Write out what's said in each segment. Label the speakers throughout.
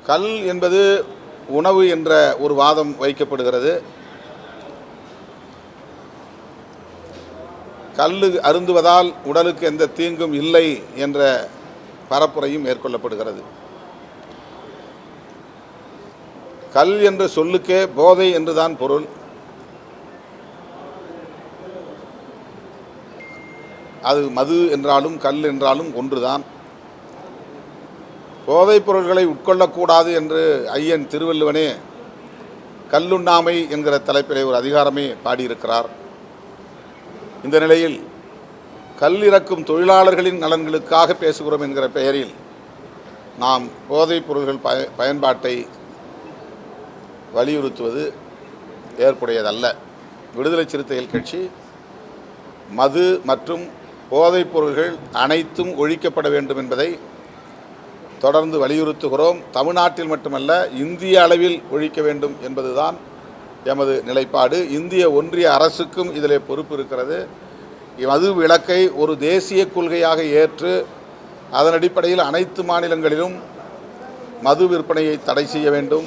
Speaker 1: கல் என்பது உணவு என்ற ஒரு வாதம் வைக்கப்படுகிறது. கல் அருந்துவதால் உடலுக்கு எந்த தீங்கும் இல்லை என்ற பரப்புரையும் மேற்கொள்ளப்படுகிறது. கல் என்ற சொல்லுக்கே போதை என்றுதான் பொருள். அது மது என்றாலும் கல் என்றாலும் ஒன்றுதான். போதைப் பொருள்களை உட்கொள்ளக்கூடாது என்று ஐயன் திருவள்ளுவனே கல்லுண்ணாமை என்கிற தலைப்பிலே ஒரு அதிகாரமே பாடியிருக்கிறார். இந்த நிலையில் கல் இறக்கும் தொழிலாளர்களின் நலன்களுக்காக பேசுகிறோம் என்கிற பெயரில் நாம் போதைப் பொருள்கள் பயன்பாட்டை வலியுறுத்துவது ஏற்புடையதல்ல. விடுதலை சிறுத்தைகள் கட்சி மது மற்றும் போதைப் பொருள்கள் அனைத்தும் ஒழிக்கப்பட வேண்டும் என்பதை தொடர்ந்து வலியுறுத்துகிறோம். தமிழ்நாட்டில் மட்டுமல்ல, இந்திய அளவில் ஒழிக்க வேண்டும் என்பதுதான் எமது நிலைப்பாடு. இந்திய ஒன்றிய அரசுக்கும் இதிலே பொறுப்பு இருக்கிறது. மது விலக்கை ஒரு தேசிய கொள்கையாக ஏற்று அதன் அடிப்படையில் அனைத்து மாநிலங்களிலும் மது விற்பனையை தடை செய்ய வேண்டும்.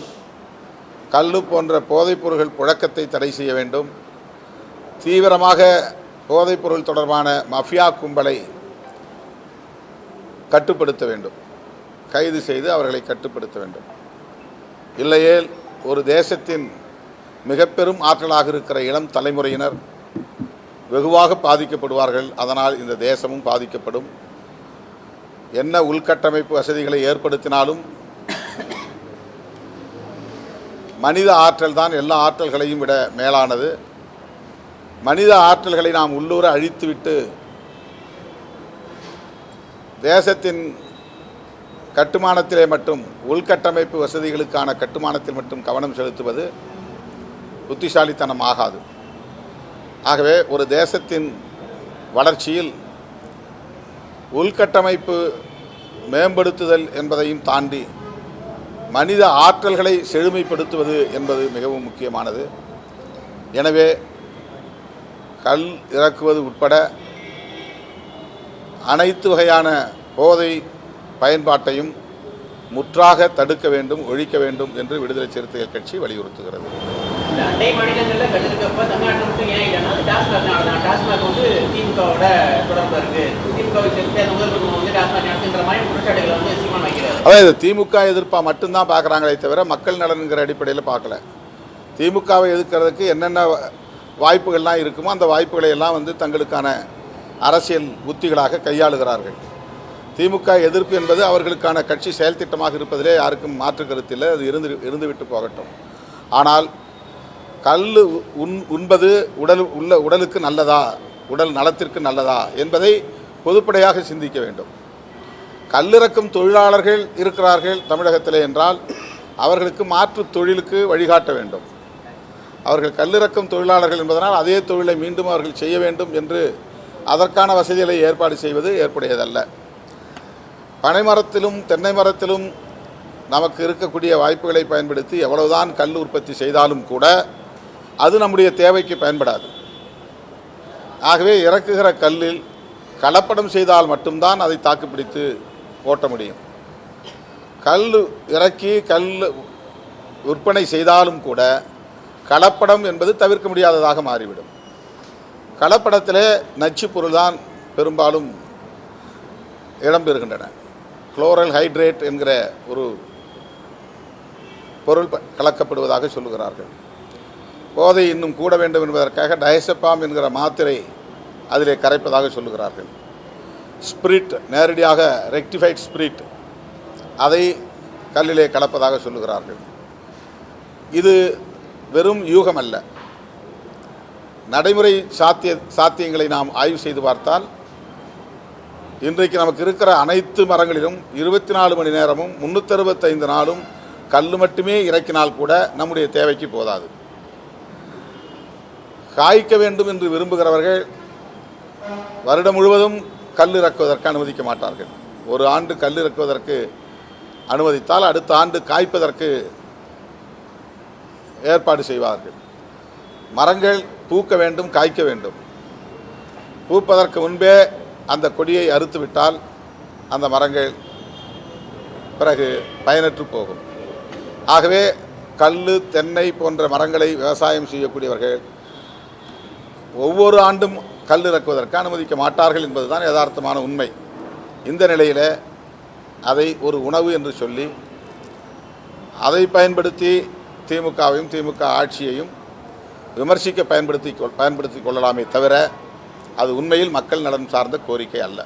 Speaker 1: கல் போன்ற போதைப்பொருள்கள் புழக்கத்தை தடை செய்ய வேண்டும். தீவிரமாக போதைப்பொருள் தொடர்பான மஃபியா கும்பலை கட்டுப்படுத்த வேண்டும். கைது செய்து அவர்களை கட்டுப்படுத்த வேண்டும். இல்லையேல் ஒரு தேசத்தின் மிக பெரும் ஆற்றலாக இருக்கிற இளம் தலைமுறையினர் வெகுவாக பாதிக்கப்படுவார்கள். அதனால் இந்த தேசமும் பாதிக்கப்படும். என்ன உள்கட்டமைப்பு வசதிகளை ஏற்படுத்தினாலும் மனித ஆற்றல் தான் எல்லா ஆற்றல்களையும் விட மேலானது. மனித ஆற்றல்களை நாம் உள்ளூர அழித்துவிட்டு தேசத்தின் கட்டுமானத்திலே மட்டும், உள்கட்டமைப்பு வசதிகளுக்கான கட்டுமானத்தில் மட்டும் கவனம் செலுத்துவது புத்திசாலித்தனம் ஆகாது. ஆகவே ஒரு தேசத்தின் வளர்ச்சியில் உள்கட்டமைப்பு மேம்படுத்துதல் என்பதையும் தாண்டி மனித ஆற்றல்களை செழுமைப்படுத்துவது என்பது மிகவும் முக்கியமானது. எனவே கல் இறக்குவது உட்பட அனைத்து வகையான போதை பயன்பாட்டையும் முற்றாக தடுக்க வேண்டும், ஒழிக்க வேண்டும் என்று விடுதலை சிறுத்தைகள் கட்சி வலியுறுத்துகிறது. அதாவது திமுக எதிர்ப்பா மட்டும்தான் பார்க்குறாங்களே தவிர மக்கள் நலன்கிற அடிப்படையில் பார்க்கல. திமுகவை எதிர்க்கிறதுக்கு என்னென்ன வாய்ப்புகள்லாம் இருக்குமோ அந்த வாய்ப்புகளை எல்லாம் தங்களுக்கான அரசியல் உத்திகளாக கையாளுகிறார்கள். திமுக எதிர்ப்பு என்பது அவர்களுக்கான கட்சி செயல் திட்டமாக இருப்பதிலே யாருக்கும் மாற்று கருத்தில் அது இருந்துவிட்டு போகட்டும். ஆனால் கல் உண்பது உடலுக்கு நல்லதா, உடல் நலத்திற்கு நல்லதா என்பதை பொதுப்படையாக சிந்திக்க வேண்டும். கல்லிறக்கும் தொழிலாளர்கள் இருக்கிறார்கள் தமிழகத்திலே என்றால் அவர்களுக்கு மாற்று தொழிலுக்கு வழிகாட்ட வேண்டும். அவர்கள் கல்லிறக்கும் தொழிலாளர்கள் என்பதனால் அதே தொழிலை மீண்டும் அவர்கள் செய்ய வேண்டும் என்று அதற்கான வசதிகளை ஏற்பாடு செய்வது ஏற்புடையதல்ல. பனைமரத்திலும் தென்னை மரத்திலும் நமக்கு இருக்கக்கூடிய வாய்ப்புகளை பயன்படுத்தி எவ்வளவுதான் கல் உற்பத்தி செய்தாலும் கூட அது நம்முடைய தேவைக்கு பயன்படாது. ஆகவே இறக்குகிற கல்லில் கலப்படம் செய்தால் மட்டும்தான் அதை தாக்குப்பிடித்து ஓட்ட முடியும். கல் இறக்கி கல் விற்பனை செய்தாலும் கூட கலப்படம் என்பது தவிர்க்க முடியாததாக மாறிவிடும். கலப்படத்திலே நச்சு பொருள் தான் பெரும்பாலும் இடம்பெறுகின்றன. குளோரல் ஹைட்ரேட் என்கிற ஒரு பொருள் கலக்கப்படுவதாக சொல்லுகிறார்கள். போதை இன்னும் கூட வேண்டும் என்பதற்காக டயசெப்பாம் என்கிற மாத்திரை அதிலே கரைப்பதாக சொல்லுகிறார்கள். ஸ்பிரிட், நேரடியாக ரெக்டிஃபைட் ஸ்பிரிட், அதை கல்லிலே கலப்பதாக சொல்லுகிறார்கள். இது வெறும் யூகம் அல்ல. நடைமுறை சாத்தியங்களை நாம் ஆய்வு செய்து பார்த்தால் இன்றைக்கு நமக்கு இருக்கிற அனைத்து மரங்களிலும் 24 மணி நேரமும் 365 நாளும் கல் மட்டுமே இறக்கினால் கூட நம்முடைய தேவைக்கு போதாது. காய்க்க வேண்டும் என்று விரும்புகிறவர்கள் வருடம் முழுவதும் கல் இறக்குவதற்கு அனுமதிக்க மாட்டார்கள். ஒரு ஆண்டு கல் இறக்குவதற்கு அனுமதித்தால் அடுத்த ஆண்டு காய்ப்பதற்கு ஏற்பாடு செய்வார்கள். மரங்கள் பூக்க வேண்டும், காய்க்க வேண்டும். பூப்பதற்கு முன்பே அந்த கொடியை அறுத்துவிட்டால் அந்த மரங்கள் பிறகு பயனற்று போகும். ஆகவே கல், தென்னை போன்ற மரங்களை விவசாயம் செய்யக்கூடியவர்கள் ஒவ்வொரு ஆண்டும் கல் இறக்குவதற்கு அனுமதிக்க மாட்டார்கள் என்பதுதான் யதார்த்தமான உண்மை. இந்த நிலையில் அதை ஒரு உணவு என்று சொல்லி அதை பயன்படுத்தி திமுகவையும் திமுக ஆட்சியையும் விமர்சிக்க பயன்படுத்தி கொள்ளலாமே தவிர அது உண்மையில் மக்கள் நலன் சார்ந்த கோரிக்கை அல்ல.